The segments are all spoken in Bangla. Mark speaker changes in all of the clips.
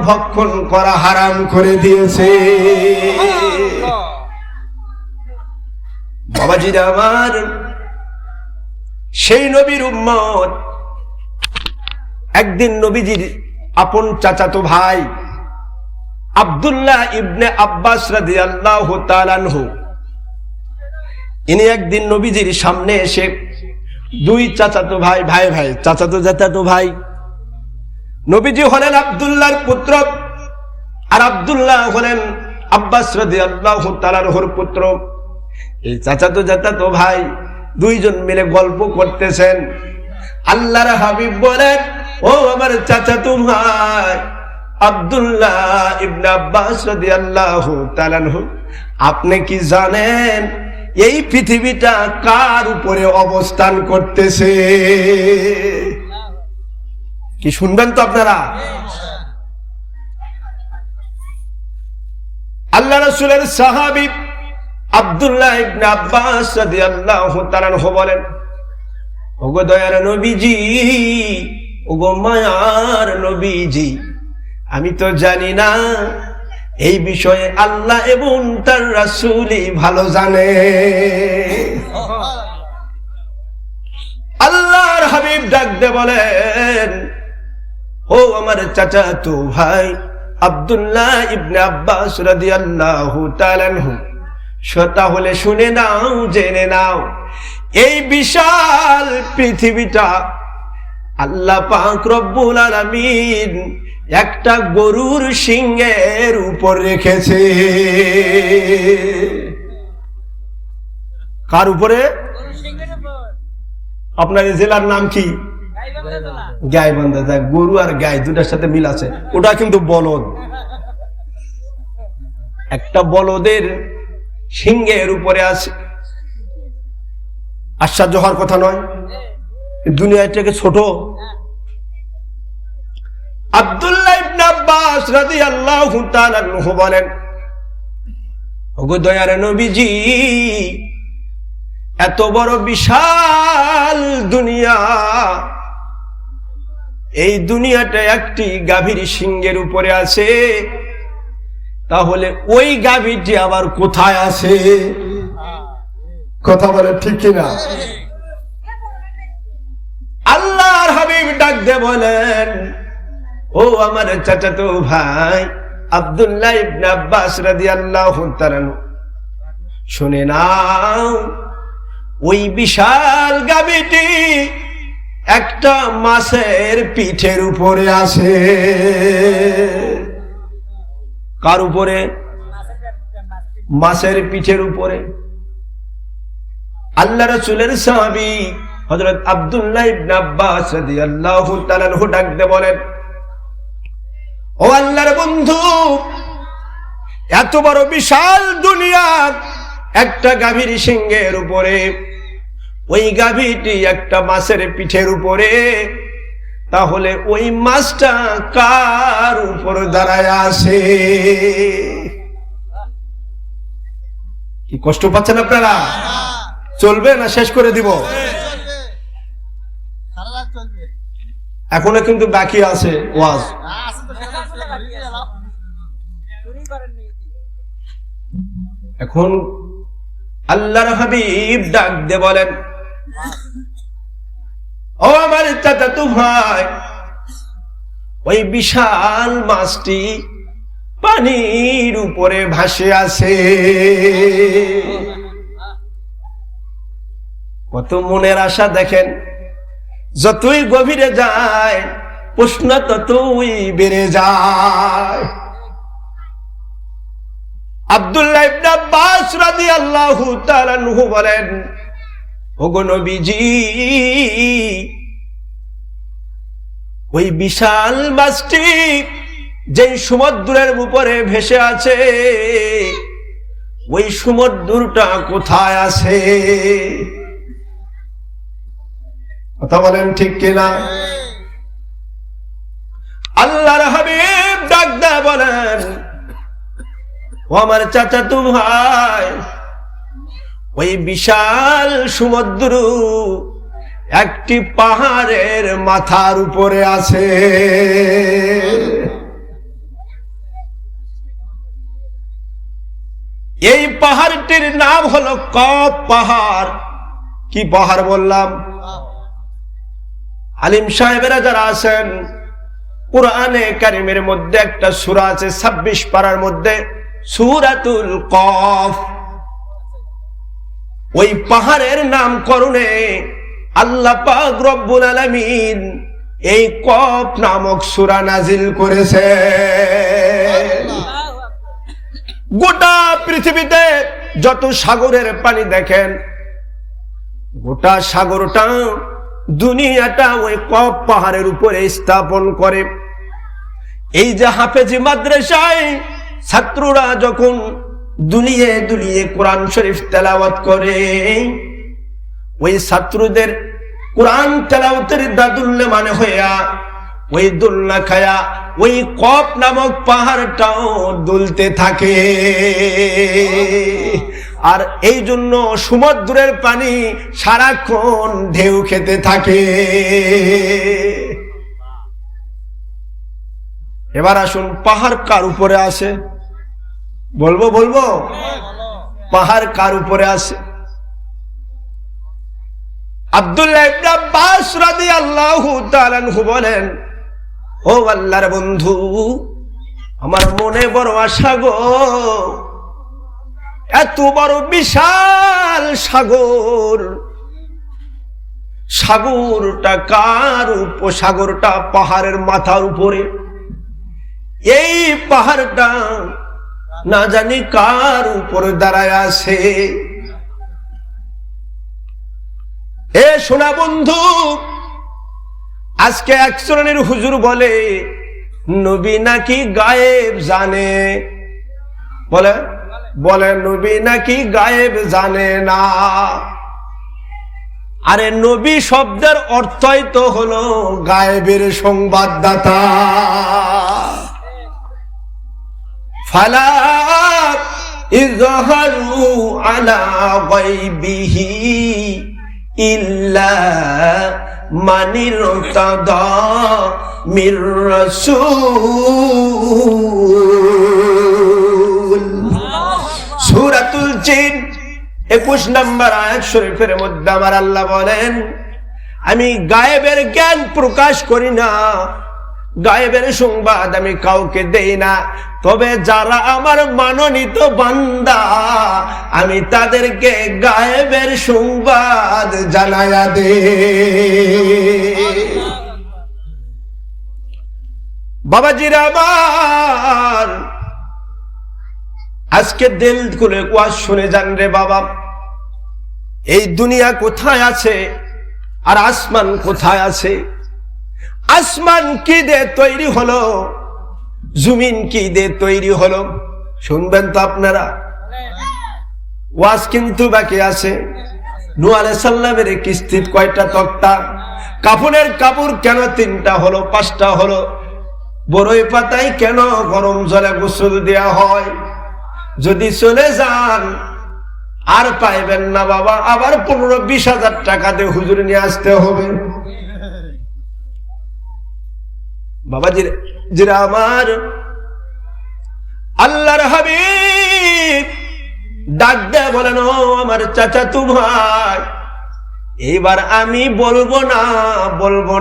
Speaker 1: ভক্ষণ করা হারাম করে দিয়েছে। বাবাজিরা আমার, সেই নবীর উম্মত একদিন নবীজির আপন চাচাতো ভাই আব্দুল্লাহ ইবনে আব্বাস রাদিয়াল্লাহু তাআলা আনহু, ইনি একদিন নবীজির সামনে এসে, দুই চাচাতো ভাই, চাচাতো ভাই, নবীজি হলেন আব্দুল্লাহর পুত্র আর আব্দুল্লাহ হলেন আব্বাস রাদিয়াল্লাহু তাআলা আনহুর পুত্র। এই চাচাতো ভাই দুইজন মিলে গল্প করতেছেন। আল্লাহর হাবিব বলেন, ও আমার চাচাতো ভাই আব্দুল্লাহ ইবনে আব্বাস রাদিয়াল্লাহু তাআলা আনহু, আপনি কি জানেন এই পৃথিবীটা কার উপরে অবস্থান করতেছে? কি শুনবেন তো আপনারা? আল্লাহ রাসূলের সাহাবী আব্দুল্লাহ ইবনে আব্বাস রাদিয়াল্লাহু তাআলা আনহু বলেন, ওগো দয়ার নবীজি, ওগো মায়ার নবীজি, আমি তো জানি না, এই বিষয়ে আল্লাহ এবং তার রাসূলই ভালো জানে। আল্লাহর হাবিব ডাক দিয়ে বলেন, ও আমার চাচাতো ভাই আব্দুল্লাহ ইবনে আব্বাস রাদিয়াল্লাহু তাআলা আনহু, তাহলে শুনে নাও, জেনে নাও, এই বিশাল পৃথিবীটা আল্লাহ পাক রব্বুল আলামিন একটা গরুর সিংহের উপর রেখেছে। কার উপরে? আপনার জেলার নাম কি? গাইবান্ধা। গরু আর গাই দুটার সাথে মিল আছে। ওটা কিন্তু বলদ। একটা বলদের সিংহের উপরে আছে। আশ্চর্য হওয়ার কথা নয়, দুনিয়াটাকে ছোট। আব্দুল্লাহ ইবনে আব্বাস রাদিয়াল্লাহু তাআলা আনহু বলেন, ওগো দয়ার নবীজি, এত বড় বিশাল দুনিয়া, এই দুনিয়াটা একটি গাভীর সিংহের উপরে আছে, তাহলে ওই গাভীটি আবার কোথায় আছে? কথা বলে ঠিক কিনা? আল্লাহর হাবিব ডাক দিয়ে বলেন, ও আমার চাচাতো ভাই আব্দুল্লাহ ইবনে আব্বাস রাদিয়াল্লাহু তাআলা আনহু, শুনে নাও, ওই বিশাল গাভীটি একটা মাছের পিঠের উপরে আছে। কার উপরে? মাছের পিঠের উপরে। আল্লাহ রাসূলের সাহাবী হযরত আব্দুল্লাহ ইবনে আব্বাস রাদিয়াল্লাহু তাআলা আনহু ডাক দিয়ে বলেন, ও আল্লাহর বন্ধু, এত বড় বিশাল দুনিয়া একটা গাভীর সিংহের উপরে, ওই গাভীটি একটা মাছের পিঠের উপরে, তাহলে ওই মাছটা কার উপর দাঁড়ায় আছে? কি কষ্ট পাচ্ছেন আপনারা? চলবে না শেষ করে দিব? এখনো কিন্তু বাকি আছে ওয়াজ। এখন আল্লাহর হাবিব ডাক দিয়ে বলেন, ও আমার চাচাতো ভাই, ওই বিশাল মাছটি পানির উপরে ভাসে আছে। কত মনের আশা দেখেন, যতই গভীরে যায় প্রশ্ন ততই বেড়ে যায়। আব্দুল্লাহ ইবনে আব্বাস রাদিয়াল্লাহু তাআলা আনহু বলেন, ওগো নবীজি, ওই বিশাল মাছটি যে সমুদ্রের উপরে ভেসে আছে, ওই সমুদ্রটা কোথায় আছে? কথা বলেন ঠিক কিনা? আল্লাহর হাবিব ডাক দিয়ে বলেন, ও আমার চাচাতো ভাই, ওই বিশাল সমুদ্র একটি পাহাড়ের মাথার উপরে আছে। এই পাহাড়টির নাম হলো কফ পাহাড়। কি পাহাড় বললাম? আলিম সাহেবেরা যারা আছেন, কুরআনে কারীমের মধ্যে একটা সূরা আছে 26 পারার মধ্যে, সূরাতুল কফ। ওই পাহাড়ের নামকরণে আল্লাহ পাক রব্বুল আলামিন এই কফ নামক সূরা নাজিল করেছে। গোটা পৃথিবীতে যত সাগরের পানি দেখেন, গোটা সাগরটা দুনিয়াটা ওই কফ পাহাড়ের উপরে স্থাপন করে। এই যে হাফেজি মাদ্রাসায় ছাত্ররা যখন দুলিয়ে দুলিয়ে কোরআন শরীফ তেলাওয়াত করে, ওই ছাত্রদের কোরআন তেলাওয়াতের দাদুল্লে মানে হইয়া ওই দোলনা খায়া ওই কফ নামক পাহাড়টাও দুলতে থাকে। আর এই জন্য সমুদ্রের পানি সারাক্ষণ ঢেউ খেতে থাকে। এবার আসুন, পাহাড় কার উপরে আছে? বলবো পাহাড় কার উপরে আছে? আব্দুল্লাহ ইবনে আব্বাস রাদিয়াল্লাহু তাআলা আনহু বলেন, ও আল্লাহর বন্ধু, আমার মনে বড় আশা গো, এত বড় বিশাল সাগর, সাগরটা কার উপসাগরটা পাহাড়ের মাথার উপরে। এই পাহাড়টা না জানি কার উপরে দাঁড়ায় আছে। এ সোনা বন্ধু, আজকে এক শ্রেণীর হুজুর বলে নবী নাকি গায়েব জানে, বলে নবী নাকি গায়েব জানে না। আরে নবী শব্দের অর্থই তো হলো গায়েবের সংবাদদাতা। ফালা ইযহারু আলা গায়বিহি ইল্লা মানির তাদা মির রাসূল। সূরাতুল জিন 21 নম্বর আয়াত শরীফের মধ্যে আমার আল্লাহ বলেন, আমি গায়েবের জ্ঞান প্রকাশ করি না, গায়েবের সংবাদ আমি কাউকে দেই না, তবে যারা আমার মনোনীত বান্দা আমি তাদেরকে গায়েবের সংবাদ জানায়া দে। বাবাজিরা আমার, আজকে দিল খুলে ওয়াজ শুনে যান রে বাবা। এই দুনিয়া কোথায় আছে আর আসমান কোথায় আছে? আসমান কি দিয়ে তৈরি হলো, জমিন কি দিয়ে তৈরি হলো? শুনবেন তো আপনারা, ওয়াজ কিন্তু বাকি আছে। নূহ আলাইহিস সালামের কিস্তির কয়টা তক্তা? কাফনের কাপড় কেন 3টা হলো 5টা হলো? বড়ই পাতায় কেন গরম জলে গোসল দেয়া হয়? যদি চলে যান আর পাইবেন না বাবা, আবার 15-20 হাজার টাকা দিয়ে হুজুর নিয়ে আসতে হবে। বাবাজিরা আমার, আল্লাহর হাবিব ডাক দেয়া বলেন, ও আমার চাচাতো ভাই, এইবার আমি বলবো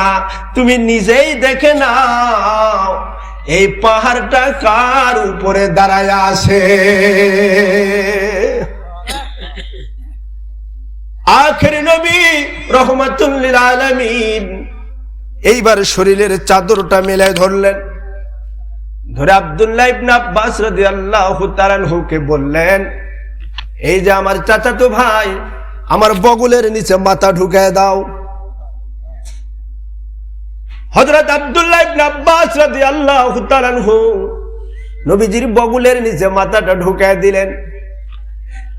Speaker 1: না, তুমি নিজেই দেখে নাও এই পাহাড়টা কার উপরে দাঁড়ায় আছে। আখেরি নবী রহমাতুল লিল আলামিন এইবার শরীরের চাদরটা মেলে ধরলেন, ধরে আব্দুল্লাহ ইবনে আব্বাস রাদিয়াল্লাহু তাআলা আনহুকে বললেন, এই যে আমার চাচাতো ভাই, আমার বগলের নিচে মাথা ঢুকায় দাও। হযরত আব্দুল্লাহ ইবনে আব্বাস রাদিয়াল্লাহু তাআলা আনহু নবীজির বগলের নিচে মাথাটা ঢুকায় দিলেন।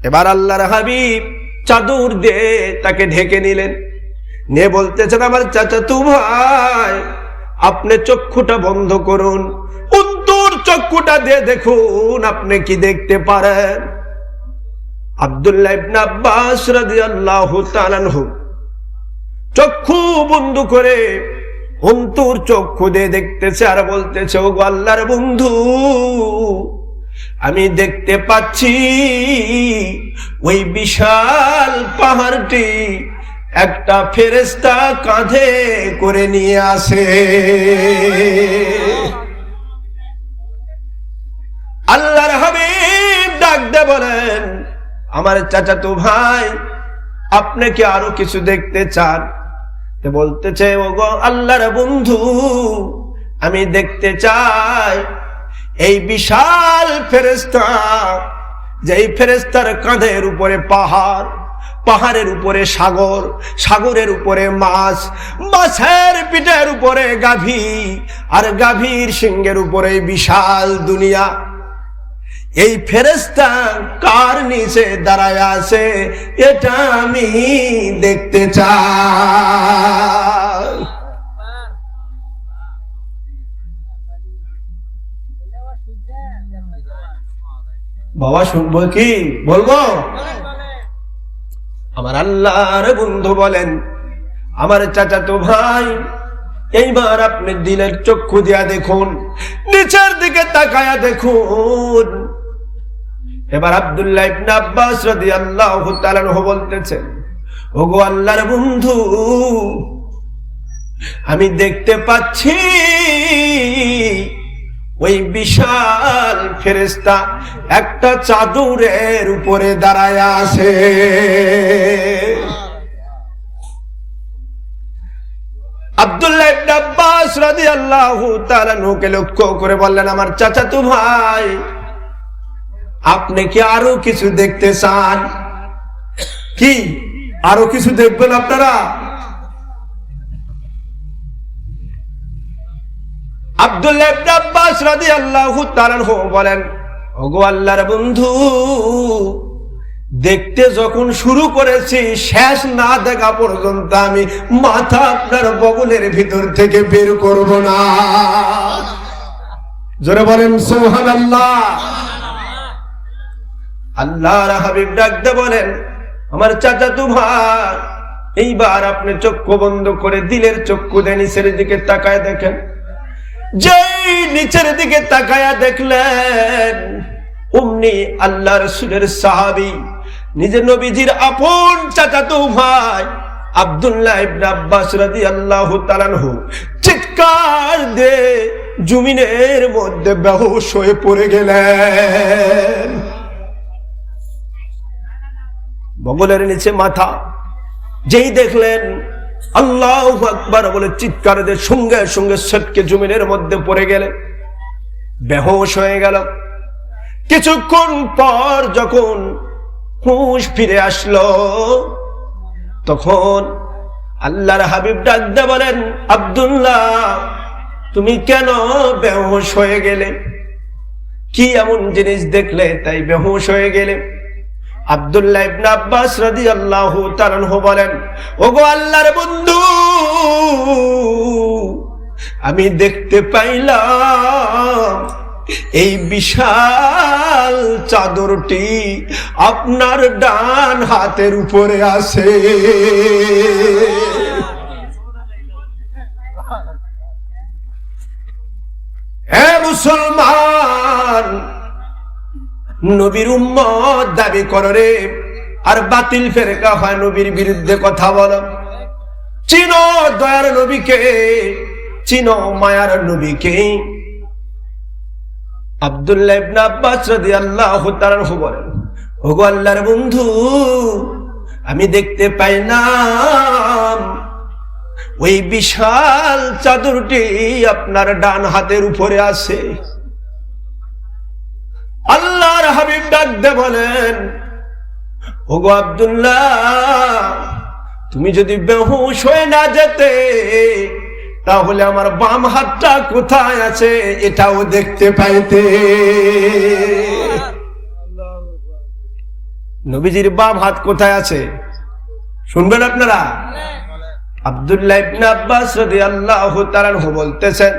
Speaker 1: এবার আল্লাহর হাবিব চাদর দিয়ে তাকে ঢেকে নিলেন, নিয়ে বলতেছেন, আমার চাচাতো ভাই, আপনি চক্ষুটা বন্ধ করুন, অন্তর চক্ষুটা দিয়ে দেখুন আপনি কি দেখতে পারেন। আব্দুল্লাহ ইবনে আব্বাস রাদিয়াল্লাহু তাআলা আনহু চক্ষু বন্ধ করে অন্তর চক্ষু দিয়ে দেখতেছে আর বলতেছে, ও আল্লাহর বন্ধু, আমি দেখতে পাচ্ছি ওই বিশাল পাহাড়টি একটা ফেরেশতা কাঁধে করে নিয়ে আসে। আল্লাহর হাবিব ডাক দিয়ে বলেন, আমার চাচাতো ভাই, আপনি কি আরো কিছু দেখতে চান? বলতেছে, ওগো আল্লাহর বন্ধু, আমি দেখতে চাই এই বিশাল ফেরেশতা, যেই ফেরেশতার কাঁধের উপরে পাহাড়, পাহাড়ের উপরে সাগর, সাগরের উপরে মাছ, মাছের পিঠের উপরে গাভী, আর গাভীর সিংহের উপরে বিশাল দুনিয়া। এই ফেরেশতা কার নিচে দাঁড়ায় আছে এটা আমি দেখতে চাই। বাবা শুনবো কি বলবো? আমার আল্লাহর বন্ধু বলেন, আমার চাচাতো ভাই, এইবার আপনি দিলের চক্ষু দিয়া দেখুন, নিচের দিকে তাকায়া দেখুন। এবার আব্দুল্লাহ ইবনে আব্বাস রাদিয়াল্লাহু তাআলা আনহু বলতেছেন, ওগো আল্লাহর বন্ধু, আমি দেখতে পাচ্ছি ওই বিশাল ফেরেশতা একটা চাদরের উপরে দাঁড়ায় আছে। আব্দুল্লাহ ইবনে আব্বাস রাদিয়াল্লাহু তাআলা আনহুকে লক্ষ্য করে বললেন, আমার চাচাতো ভাই, আপনি কি আরো কিছু দেখতে চান? কি আরো কিছু দেখবেন আপনারা? আব্দুল্লাহ ইবনে আব্বাস রাদিয়াল্লাহু তাআলা আনহু বলেন, ওগো আল্লাহর বন্ধু, দেখতে যখন শুরু করেছি, শেষ না দেখা পর্যন্ত আমি মাথা আপনার বগলের ভিতর থেকে বের করব না। জোরে বলেন সুবহানাল্লাহ। আল্লাহর হাবিব ডাকতে বলেন, আমার চাচাতো ভাই, এইবার আপনি চক্ষু বন্ধ করে দিলের চক্ষু দিয়ে নিচের দিকে তাকায় দেখেন। যেই নিচের দিকে তাকায়া দেখলেন, অমনি আল্লাহ রাসূলের সাহাবী, নিজের নবীজির আপন চাচাতো ভাই আব্দুল্লাহ ইবনে আব্বাস রাদিয়াল্লাহু তাআলা আনহু চিৎকার দিয়ে জমিনের মধ্যে বেহুশ হয়ে পড়ে গেলেন। বগলের নিচে মাথা। যেই দেখলেন আল্লাহু আকবার বলে চিৎকার দিয়ে সঙ্গে সঙ্গে ছটকে জমিনের মধ্যে পড়ে গেলেন, বেহুশ হয়ে গেল। কিছুক্ষণ পর যখন হুঁশ ফিরে আসলো, তখন আল্লাহর হাবিব ডাক দিয়ে বলেন, আব্দুল্লাহ, তুমি কেন বেহুশ হয়ে গেলে? কি এমন জিনিস দেখলে তাই বেহুশ হয়ে গেলে? আব্দুল্লাহ ইবনে আব্বাস রাদিয়াল্লাহু তাআলা আনহু বলেন, ওগো আল্লাহর বন্ধু, আমি দেখতে পাইলাম এই বিশাল চাদরটি আপনার ডান হাতের উপরে আছে। হে মুসলমান, নবীর উম্মত দাবি করে আর বাতিল ফেরেকা হয় নবীর বিরুদ্ধে কথা বলো। চিনো দয়ার নবীকে, চিনো মায়ার নবীকে। আব্দুল্লাহ ইবনে আব্বাস রাদিয়াল্লাহু তাআলা আনহু বলেন, ওগো আল্লাহর বন্ধু, আমি দেখতে পাইলাম ওই বিশাল চাদরটি আপনার ডান হাতের উপরে আছে। আল্লাহর হাবিব ডাক দিয়ে বলেন, ওগো আব্দুল্লাহ, তুমি যদি বেহুশ হয়ে না যেতে, তাহলে আমার বাম হাতটা কোথায় আছে এটাও দেখতে পাইতে। নবীজির বাম হাত কোথায় আছে শুনবেন আপনারা। আব্দুল্লাহ ইবনে আব্বাস রাদিয়াল্লাহু তাআলা আনহু বলতেছেন,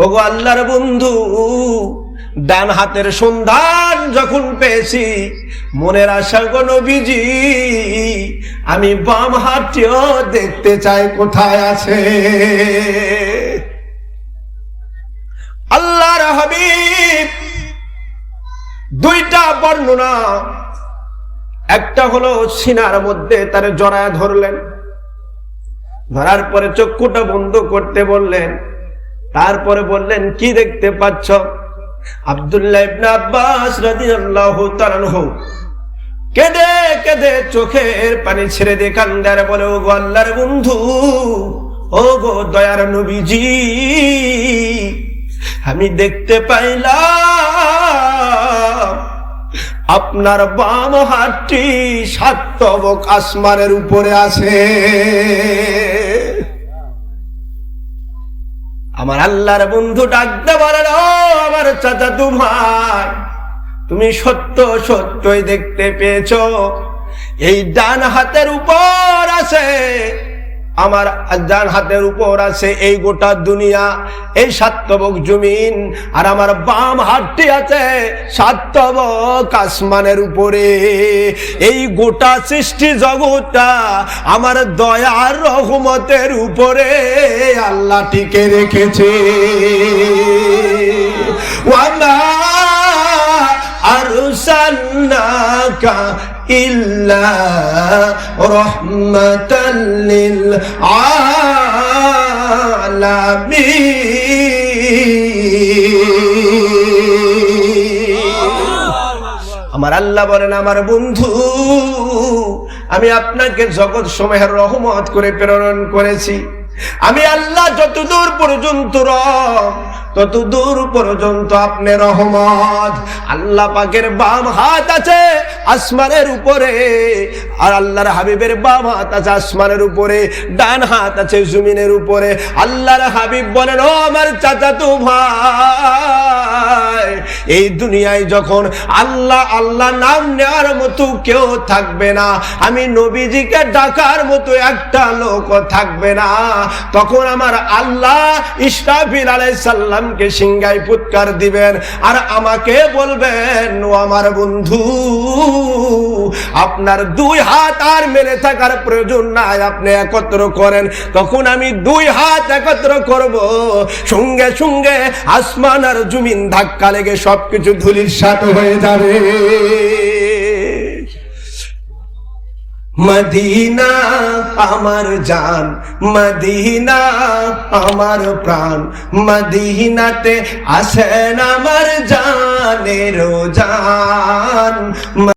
Speaker 1: ওগো আল্লাহর বন্ধু, ডান হাতের সন্ধান যখন পেয়েছি, মনের আশা গো নবীজি, আমি বাম হাতটিও দেখতে চাই কোথায় আছে। আল্লাহর হাবিব বর্ণনা, একটা হলো সিনার মধ্যে তার জড়ায় ধরলেন, ধরার পরে চক্ষুটা বন্ধ করতে বললেন, তারপরে বললেন কি দেখতে পাচ্ছ? আব্দুল্লাহ ইবনে আব্বাস রাদিয়াল্লাহু তাআলা আনহু কেঁদে কেঁদে চোখের পানি ছেড়ে দিয়ে কান্দার বলে, ও গো আল্লাহর বন্ধু, ও গো দয়ার নবীজি, আমি দেখতে পাইলাম আপনার বাম হাতটি 7 তবক আসমানের উপরে আছে। আমার আল্লাহর বন্ধু ডাকতে বলেন, ও আমার চাচাতো ভাই, তুমি সত্য সত্যই দেখতে পেয়েছো, এই ডান হাতের উপর আছে, আমার ডান হাতের উপর আছে এই গোটা দুনিয়া, এই 7 তবক জমিন, আর আমার বাম হাতটি আছে 7 তবক আসমানের উপরে। এই গোটা সৃষ্টি জগৎটা আমার দয়ার রহমতের উপরে আল্লাহ টিকে রেখেছে। ওয়ামা আরসালনাকা ইল্লা রাহমাতাল লিল আলামিন। আমার আল্লাহ বলেন, আমার বন্ধু, আমি আপনাকে জগৎ সমূহের রহমত করে প্রেরণ করেছি। আমি আল্লাহ যতদূর পর্যন্ত ততদূর পর্যন্ত আপনি রহমত। আল্লাহ পাকের বাম হাত আছে আসমানের উপরে, আর আল্লাহর হাবিবের বাম হাত আছে আসমানের উপরে, ডান হাত আছে জমিনের উপরে। আল্লাহর হাবিব বলেন, ও আমার চাচাতো ভাই, এই দুনিয়ায় যখন আল্লাহ আল্লাহ নাম নেওয়ার মতো কেউ থাকবে না, আমি নবীজিকে ডাকার মতো একটা লোক থাকবে না, তখন আমার আল্লাহ ইসরাফিল আলাইহিস সালামকে সিংহায় ফুৎকার দিবেন, আর আমাকে বলবেন, ও আমার বন্ধু, আপনার 2 হাত আর মেলে থাকার প্রয়োজন নাই, আপনি একত্র করেন। তখন আমি 2 হাত একত্র করব, সঙ্গে সঙ্গে আসমান আর জমিন ধাক্কা লেগে সবকিছু ধূলিসাৎ হয়ে যাবে। মদিনা আমার জান, মদিনা আমার প্রাণ, মদিনাতে আসেন আমার জানেরও জান।